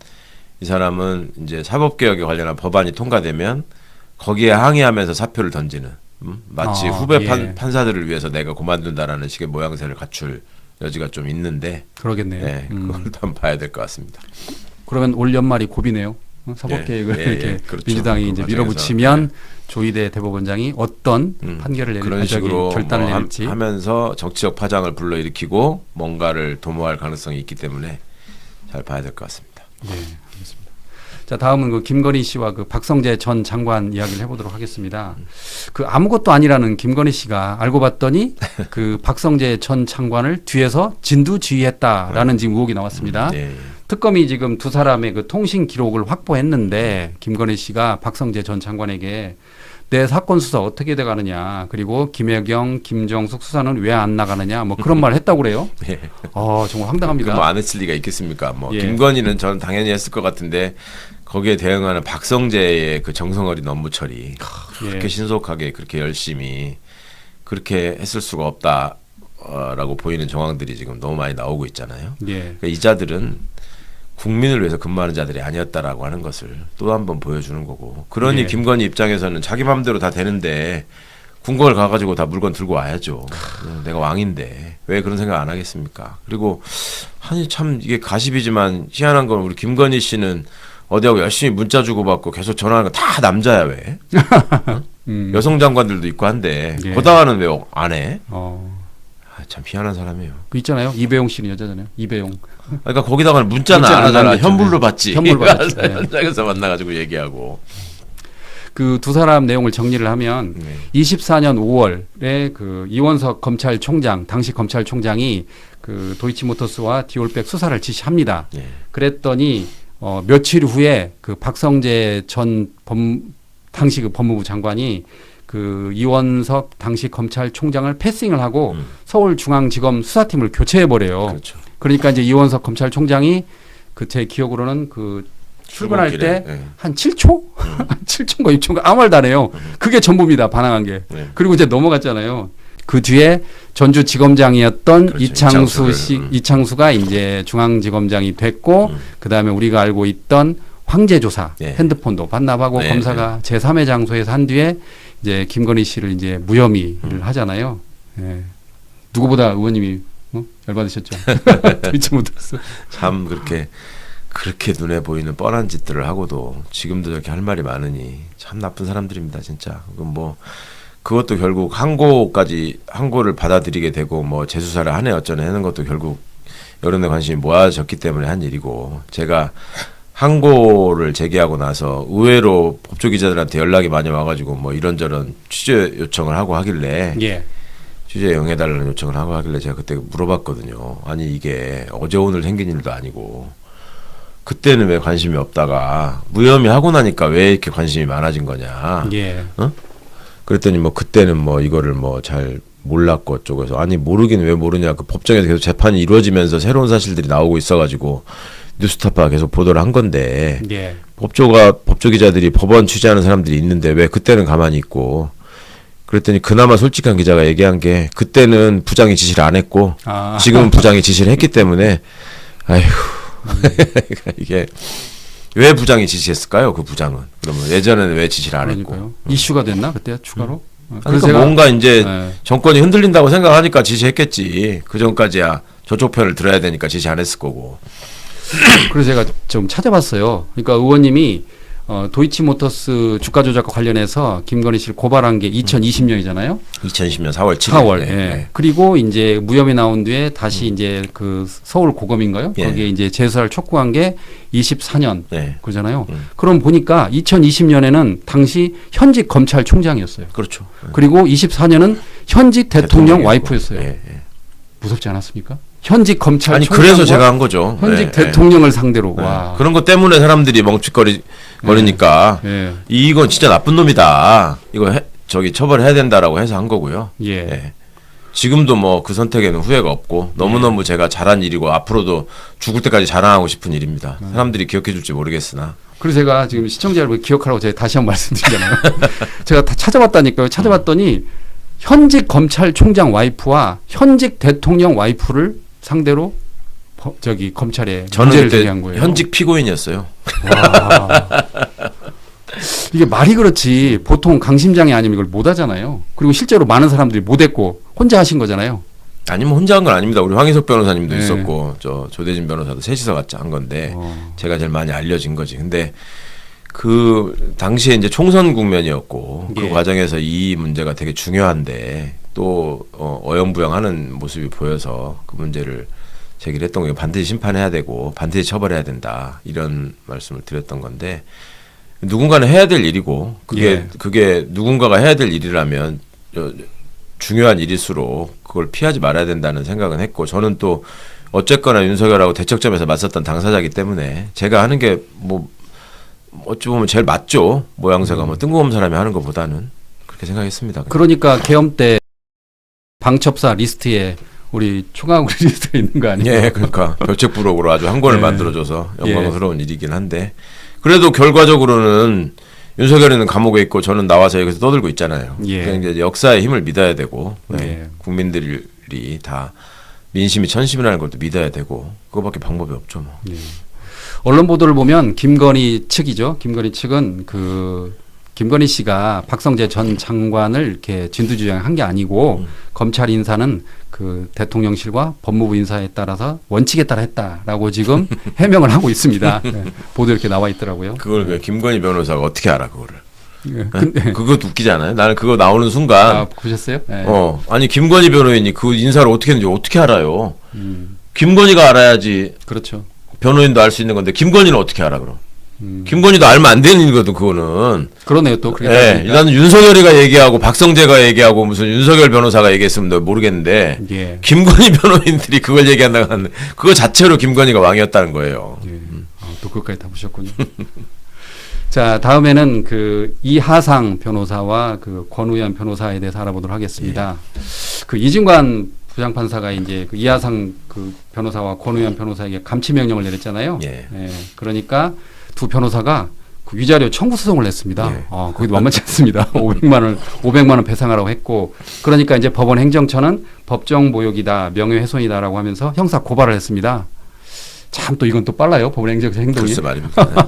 이 사람은 이제 사법개혁에 관련한 법안이 통과되면 거기에 항의하면서 사표를 던지는 마치 후배 예. 판사들을 위해서 내가 그만둔다라는 식의 모양새를 갖출 여지가 좀 있는데 그러겠네요. 네, 그걸 또 한번 봐야 될 것 같습니다. 그러면 올 연말이 고비네요. 사법개혁을 예, 이렇게 그렇죠. 민주당이 그 이제 과정에서, 밀어붙이면 조희대 대법원장이 어떤 판결을 그런 내릴지 식으로 결단을 뭐 내릴지 하면서 정치적 파장을 불러일으키고 뭔가를 도모할 가능성이 있기 때문에 잘 봐야 될 것 같습니다. 네, 알겠습니다. 자, 다음은 그 김건희 씨와 그 박성재 전 장관 이야기를 해보도록 하겠습니다. 그 아무것도 아니라는 김건희 씨가 알고 봤더니 그 박성재 전 장관을 뒤에서 진두지휘했다라는 지금 의혹이 나왔습니다. 네. 특검이 지금 두 사람의 그 통신 기록을 확보했는데 김건희 씨가 박성재 전 장관에게 내 사건 수사 어떻게 돼 가느냐, 그리고 김혜경, 김정숙 수사는 왜 안 나가느냐, 뭐 그런 말을 했다고 그래요. 네. 정말 황당합니다. 뭐 안 했을 리가 있겠습니까? 뭐 예. 김건희는 저는 당연히 했을 것 같은데 거기에 대응하는 박성재의 그 정성어린 업무 처리 그렇게 예. 신속하게 그렇게 열심히 그렇게 했을 수가 없다라고 보이는 정황들이 지금 너무 많이 나오고 있잖아요. 예. 그러니까 이 자들은 국민을 위해서 근무하는 자들이 아니었다라고 하는 것을 또 한 번 보여주는 거고, 그러니 예. 김건희 입장에서는 자기 마음대로 다 되는데 궁궐 가가지고 다 물건 들고 와야죠. 내가 왕인데 왜 그런 생각 안 하겠습니까? 그리고 아니 참 이게 가십이지만 희한한 건 우리 김건희 씨는 어디하고 열심히 문자 주고받고 계속 전화하는 거 다 남자야 왜? 여성 장관들도 있고 한데 예. 거다가는 왜 안 해? 참 희한한 사람이에요. 그 있잖아요. 이배용 씨는 여자잖아요. 이배용. 그러니까 거기다가는 문자는 문자 안 하잖아. 남겼죠. 현물로 받지. 현물로 받았죠. 네. 현장에서 만나가지고 얘기하고. 그 두 사람 내용을 정리를 하면 네. 24년 5월에 그 이원석 검찰총장, 당시 검찰총장이 그 도이치모터스와 디올백 수사를 지시합니다. 네. 그랬더니 며칠 후에 그 박성재 전 당시 그 법무부 장관이 그 이원석 당시 검찰총장을 패싱을 하고 서울중앙지검 수사팀을 교체해 버려요. 그렇죠. 그러니까 이제 이원석 검찰총장이 그 제 기억으로는 그 출근할 때 한 7초? 7초인가 6초인가 아무 말도 안 해요. 그게 전부입니다. 반항한 게. 네. 그리고 이제 넘어갔잖아요. 그 뒤에 전주지검장이었던 그렇죠. 이창수가 이제 중앙지검장이 됐고 그다음에 우리가 알고 있던 황제조사 네. 핸드폰도 반납하고 네. 검사가 제3의 장소에서 한 뒤에 이제 김건희 씨를 이제 무혐의를 하잖아요. 예. 누구보다 의원님이 열받으셨죠. 믿지 못했어. 참 그렇게 눈에 보이는 뻔한 짓들을 하고도 지금도 저렇게 할 말이 많으니 참 나쁜 사람들입니다, 진짜. 뭐 그것도 결국 항고를 받아들이게 되고 뭐 재수사를 하네 어쩌네 하는 것도 결국 여론의 관심이 모아졌기 때문에 한 일이고, 제가 항고를 제기하고 나서 의외로 법조 기자들한테 연락이 많이 와가지고 뭐 이런저런 취재 요청을 하고 하길래 예. 취재 응해달라는 요청을 하고 하길래 제가 그때 물어봤거든요. 아니 이게 어제 오늘 생긴 일도 아니고 그때는 왜 관심이 없다가 무혐의 하고 나니까 왜 이렇게 관심이 많아진 거냐. 예. 그랬더니 뭐 그때는 뭐 이거를 뭐 잘 몰랐고 어쩌고해서, 아니 모르긴 왜 모르냐. 그 법정에서 계속 재판이 이루어지면서 새로운 사실들이 나오고 있어가지고 뉴스타파가 계속 보도를 한 건데 예. 법조 기자들이 법원 취재하는 사람들이 있는데 왜 그때는 가만히 있고. 그랬더니 그나마 솔직한 기자가 얘기한 게 그때는 부장이 지시를 안 했고 지금은 부장이 지시를 했기 때문에 아휴 이게 왜 부장이 지시했을까요? 그 부장은 그러면 예전에는 왜 지시를 안 했고. 이슈가 됐나 그때 추가로? 그러니까 뭔가 이제 네. 정권이 흔들린다고 생각하니까 지시했겠지. 그 전까지야 저쪽 편을 들어야 되니까 지시 안 했을 거고. 그래서 제가 좀 찾아봤어요. 그러니까 의원님이 도이치모터스 주가 조작과 관련해서 김건희 씨를 고발한 게 2020년이잖아요. 2010년 4월 7일. 4월. 네. 예. 네. 그리고 이제 무혐의 나온 뒤에 다시 이제 그 서울 고검인가요? 예. 거기에 이제 재수사를 촉구한 게 24년. 네. 그러잖아요. 그럼 보니까 2020년에는 당시 현직 검찰총장이었어요. 그렇죠. 그리고 24년은 현직 대통령 대통령이었고. 와이프였어요. 예, 예. 무섭지 않았습니까? 현직 검찰 아니 그래서 제가 한 거죠. 현직 예, 대통령을 상대로 예. 와. 그런 것 때문에 사람들이 멍칫거리니까 예. 이건 진짜 나쁜 놈이다. 이거 저기 처벌해야 된다라고 해서 한 거고요. 예. 예. 지금도 뭐 그 선택에는 후회가 없고 너무너무 제가 잘한 일이고 앞으로도 죽을 때까지 자랑하고 싶은 일입니다. 사람들이 기억해 줄지 모르겠으나. 그래서 제가 지금 시청자 여러분 기억하라고 제가 다시 한번 말씀드리잖아요. 제가 다 찾아봤다니까요. 찾아봤더니 현직 검찰총장 와이프와 현직 대통령 와이프를 상대로 저기 검찰에 저는 문제를 그때 제기한 거예요. 현직 피고인이었어요. 와. 이게 말이 그렇지 보통 강심장이 아니면 이걸 못 하잖아요. 그리고 실제로 많은 사람들이 못 했고 혼자 하신 거잖아요. 아니면 혼자 한 건 아닙니다. 우리 황희석 변호사님도 네. 있었고 저 조대진 변호사도 셋이서 같이 한 건데 제가 제일 많이 알려진 거지. 근데 그 당시에 이제 총선 국면이었고 그 예. 과정에서 이 문제가 되게 중요한데 또 어영부영하는 모습이 보여서 그 문제를 제기를 했던 거예요. 반드시 심판해야 되고 반드시 처벌해야 된다 이런 말씀을 드렸던 건데 누군가는 해야 될 일이고 그게 누군가가 해야 될 일이라면 중요한 일일수록 그걸 피하지 말아야 된다는 생각은 했고 저는 또 어쨌거나 윤석열하고 대척점에서 맞섰던 당사자이기 때문에 제가 하는 게 뭐 어찌 보면 제일 맞죠. 모양새가 뭐 뜬금없는 사람이 하는 것보다는 그렇게 생각했습니다. 그냥. 그러니까 계엄 때 방첩사 리스트에 우리 총각 리스트에 있는 거 아니에요? 예, 그러니까 별책부록으로 아주 한 권을 네. 만들어줘서 영광스러운 일이긴 한데 그래도 결과적으로는 윤석열이는 감옥에 있고 저는 나와서 여기서 떠들고 있잖아요. 예. 그러니까 이제 역사의 힘을 믿어야 되고 예. 국민들이 다 민심이 천심이라는 것도 믿어야 되고 그거밖에 방법이 없죠. 뭐. 예. 언론 보도를 보면 김건희 측이죠. 김건희 측은 김건희 씨가 박성재 전 장관을 이렇게 진두지휘한 게 아니고 검찰 인사는 그 대통령실과 법무부 인사에 따라서 원칙에 따라 했다라고 지금 해명을 하고 있습니다. 네. 보도 이렇게 나와 있더라고요. 그걸 왜 김건희 변호사가 어떻게 알아 그거를? 예. 그것도 웃기지 않아요? 나는 그거 나오는 순간 보셨어요? 네. 아니 김건희 변호인이 그 인사를 어떻게 했는지 어떻게 알아요? 김건희가 알아야지 그렇죠. 변호인도 알 수 있는 건데 김건희는 어떻게 알아 그럼? 김건희도 알면 안 되는 거든 그거는. 그러네요. 또 그렇게 예, 따지니까. 나는 윤석열이가 얘기하고 박성재가 얘기하고 무슨 윤석열 변호사가 얘기했으면 모르겠는데 예. 김건희 변호인들이 그걸 얘기한다고 하는데 그거 자체로 김건희가 왕이었다는 거예요. 예. 또 그것까지 다 보셨군요. 자, 다음에는 그 이하상 변호사와 그 권우현 변호사에 대해서 알아보도록 하겠습니다. 그 이진관 부장판사가 이제 그 이하상 그 변호사와 권우현 변호사에게 감치 명령을 내렸잖아요. 예. 그러니까 두 변호사가 그 위자료 청구 소송을 냈습니다. 예. 거기도 만만치 않습니다. 500만 원 배상하라고 했고, 그러니까 이제 법원 행정처는 법정 모욕이다, 명예훼손이다라고 하면서 형사 고발을 했습니다. 참 또 이건 또 빨라요. 법원 행정처 행동이. 글쎄 말입니다. 네.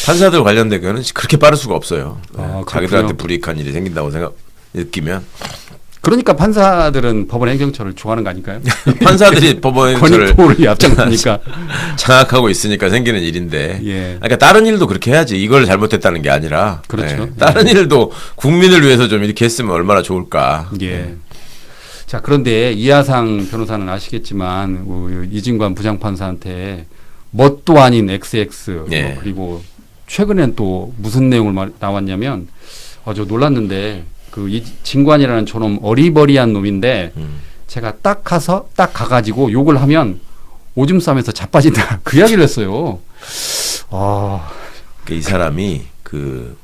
판사들 관련된 거는 그렇게 빠를 수가 없어요. 자기들한테 불이익한 일이 생긴다고 느끼면 그러니까 판사들은 법원 행정처를 좋아하는 거 아닐까요? 판사들이 법원 행정처를 권익보호를 앞장서니까. 장악하고 있으니까 생기는 일인데. 예. 그러니까 다른 일도 그렇게 해야지. 이걸 잘못했다는 게 아니라. 그렇죠. 다른 일도 국민을 위해서 좀 이렇게 했으면 얼마나 좋을까. 예. 자, 그런데 이하상 변호사는 아시겠지만 우리 이진관 부장판사한테 뭣도 아닌 XX 예. 그리고 최근엔 또 무슨 내용을 나왔냐면 저 놀랐는데 그 진관이라는 저놈 어리버리한 놈인데 제가 딱 가가지고 욕을 하면 오줌 싸면서 자빠진다 그 이야기를 했어요. 이 사람이 그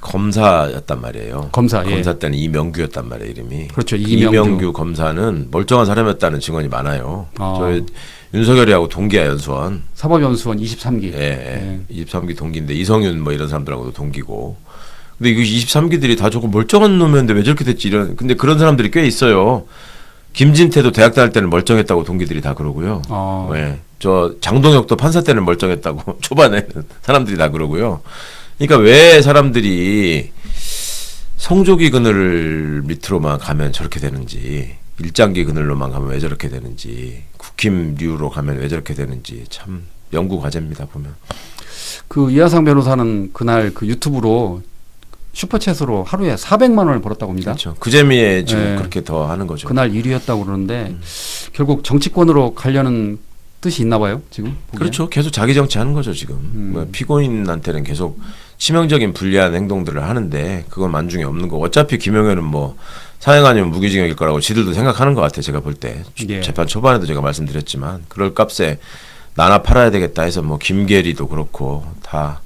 검사였단 말이에요. 검사 때는 이명규였단 말이에요, 이름이. 그렇죠. 이명규 검사는 멀쩡한 사람이었다는 증언이 많아요. 저희 윤석열이하고 동기야, 연수원. 사법연수원 23기. 예. 23기 동기인데 이성윤 뭐 이런 사람들하고도 동기고. 근데 이거 23기들이 다 저거 멀쩡한 놈이었는데 왜 저렇게 됐지 근데 그런 사람들이 꽤 있어요. 김진태도 대학 다닐 때는 멀쩡했다고 동기들이 다 그러고요. 네. 저 장동혁도 판사 때는 멀쩡했다고 초반에는 사람들이 다 그러고요. 그러니까 왜 사람들이 성조기 그늘 밑으로만 가면 저렇게 되는지, 일장기 그늘로만 가면 왜 저렇게 되는지, 국힘류로 가면 왜 저렇게 되는지 참 연구 과제입니다, 보면. 그 이하상 변호사는 그날 그 유튜브로 슈퍼챗으로 하루에 400만 원을 벌었다고 합니다. 그렇죠. 그 재미에 지금 그렇게 더 하는 거죠. 그날 1위였다고 그러는데 결국 정치권으로 가려는 뜻이 있나 봐요, 지금. 보기엔. 그렇죠. 계속 자기 정치하는 거죠, 지금. 뭐 피고인한테는 계속 치명적인 불리한 행동들을 하는데 그건 만중에 없는 거고 어차피 김영현은 뭐 사형 아니면 무기징역일 거라고 지들도 생각하는 것 같아요. 제가 볼 때 예. 재판 초반에도 제가 말씀드렸지만 그럴 값에 나나 팔아야 되겠다 해서 뭐 김계리도 그렇고 다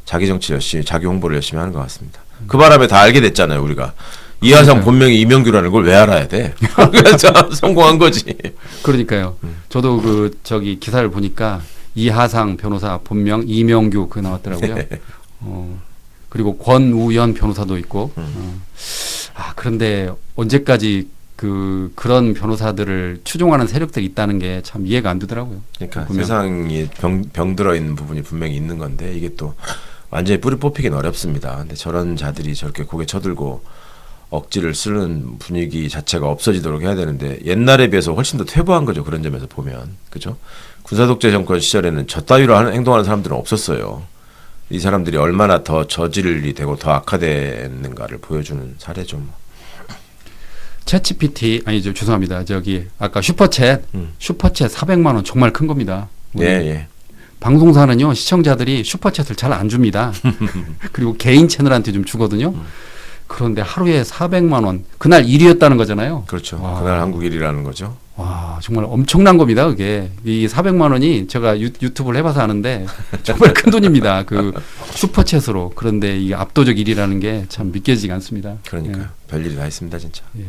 자기 정치 열심히 자기 홍보를 열심히 하는 것 같습니다. 그 바람에 다 알게 됐잖아요. 우리가 이하상 본명이 이명규라는 걸 왜 알아야 돼? 그래서 성공한 거지. 그러니까요. 저도 그 저기 기사를 보니까 이하상 변호사 본명 이명규 그 나왔더라고요. 그리고 권우연 변호사도 있고. 그런데 언제까지 그런 변호사들을 추종하는 세력들이 있다는 게 참 이해가 안 되더라고요. 그러니까 보면. 세상에 병들어 있는 부분이 분명히 있는 건데 이게 또 완전히 뿌리 뽑히기는 어렵습니다. 근데 저런 자들이 저렇게 고개 쳐들고 억지를 쓰는 분위기 자체가 없어지도록 해야 되는데 옛날에 비해서 훨씬 더 퇴보한 거죠. 그런 점에서 보면. 그죠? 군사독재 정권 시절에는 저 따위로 행동하는 사람들은 없었어요. 이 사람들이 얼마나 더 저질이 되고 더 악화됐는가를 보여주는 사례죠. 챗GPT 아니죠. 죄송합니다. 저기 아까 슈퍼챗 400만 원 정말 큰 겁니다. 예, 예. 방송사는요. 시청자들이 슈퍼챗을 잘 안 줍니다. 그리고 개인 채널한테 좀 주거든요. 그런데 하루에 400만 원. 그날 1위였다는 거잖아요. 그렇죠. 와. 그날 한국 일이라는 거죠. 와, 정말 엄청난 겁니다. 그게. 이 400만 원이 제가 유튜브를 해봐서 아는데 정말 큰 돈입니다. 그 슈퍼챗으로. 그런데 이게 압도적 1위라는 게 참 믿겨지지가 않습니다. 그러니까요. 별일이 다 있습니다, 진짜. 예.